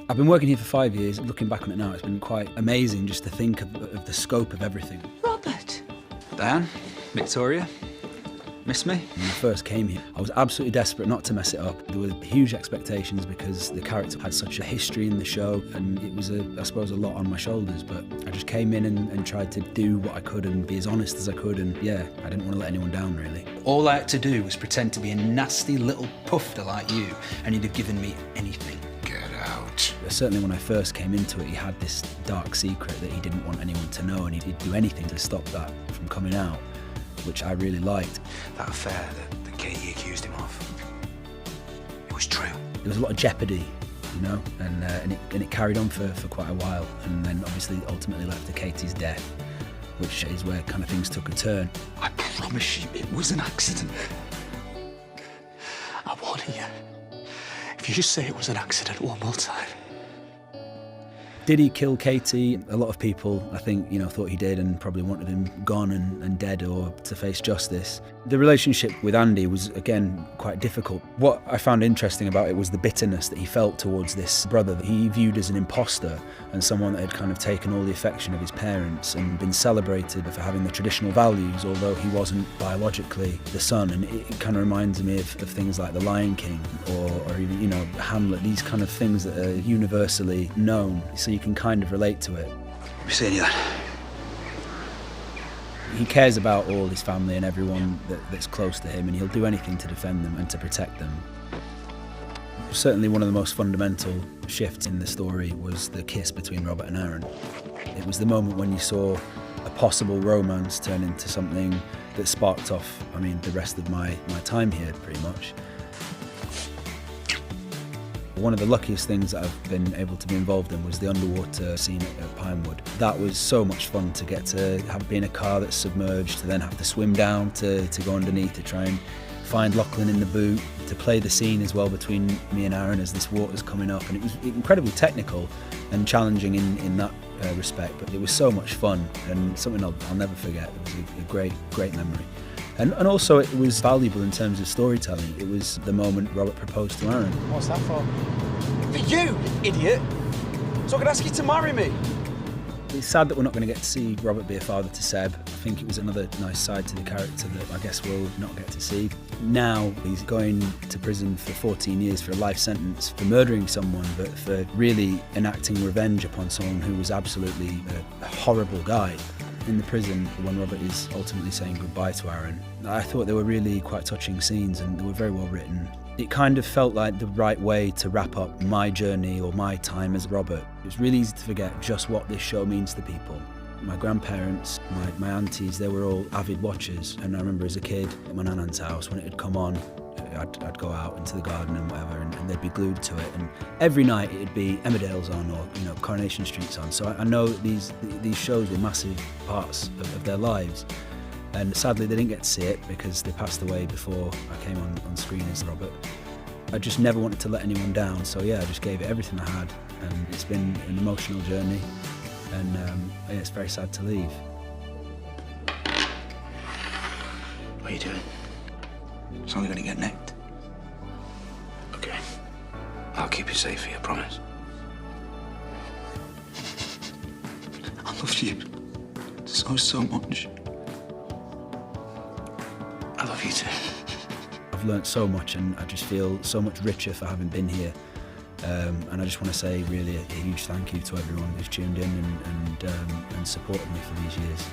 I've been working here for 5 years. Looking back on it now, it's been quite amazing just to think of the scope of everything. Robert! Diane, Victoria, miss me? When I first came here, I was absolutely desperate not to mess it up. There were huge expectations because the character had such a history in the show, and it was, I suppose, a lot on my shoulders, but I just came in and tried to do what I could and be as honest as I could, and yeah, I didn't want to let anyone down, really. All I had to do was pretend to be a nasty little puffer like you, and you'd have given me anything. Get out. Certainly when I first came into it, he had this dark secret that he didn't want anyone to know, and he'd do anything to stop that from coming out, which I really liked. That affair that Katie accused him of, it was true. There was a lot of jeopardy, you know, and it carried on for quite a while, and then obviously ultimately led to Katie's death, which is where kind of things took a turn. I promise you it was an accident. I warn you. If you just say it was an accident one more time. Did he kill Katie? A lot of people, I think, you know, thought he did and probably wanted him gone and dead or to face justice. The relationship with Andy was, again, quite difficult. What I found interesting about it was the bitterness that he felt towards this brother that he viewed as an imposter and someone that had kind of taken all the affection of his parents and been celebrated for having the traditional values, although he wasn't biologically the son. And it kind of reminds me of things like The Lion King or even, you know, Hamlet, these kind of things that are universally known. So you can kind of relate to it. Be seeing you then. He cares about all his family and everyone that's close to him, and he'll do anything to defend them and to protect them. Certainly one of the most fundamental shifts in the story was the kiss between Robert and Aaron. It was the moment when you saw a possible romance turn into something that sparked off, I mean, the rest of my time here, pretty much. One of the luckiest things that I've been able to be involved in was the underwater scene at Pinewood. That was so much fun to get to be in a car that's submerged, to then have to swim down to go underneath to try and find Lachlan in the boot, to play the scene as well between me and Aaron as this water's coming up. And it was incredibly technical and challenging in that respect, but it was so much fun and something I'll never forget. It was a great memory. And also it was valuable in terms of storytelling. It was the moment Robert proposed to Aaron. What's that for? For you, idiot! So I can ask you to marry me. It's sad that we're not going to get to see Robert be a father to Seb. I think it was another nice side to the character that I guess we'll not get to see. Now he's going to prison for 14 years for a life sentence for murdering someone, but for really enacting revenge upon someone who was absolutely a horrible guy. In the prison, when Robert is ultimately saying goodbye to Aaron, I thought they were really quite touching scenes and they were very well written. It kind of felt like the right way to wrap up my journey or my time as Robert. It was really easy to forget just what this show means to people. My grandparents, my aunties, they were all avid watchers, and I remember as a kid at my nan's house when it had come on, I'd go out into the garden and whatever, and they'd be glued to it. And every night it'd be Emmerdale's on, or you know, Coronation Street's on. So I know that these shows were massive parts of their lives. And sadly, they didn't get to see it because they passed away before I came on screen as Robert. I just never wanted to let anyone down. So yeah, I just gave it everything I had, and it's been an emotional journey. And yeah, it's very sad to leave. What are you doing? It's only going to get nicked. Okay. I'll keep you safe here, promise. I love you so much. I love you too. I've learnt so much, and I just feel so much richer for having been here. And I just want to say really a huge thank you to everyone who's tuned in and supported me for these years.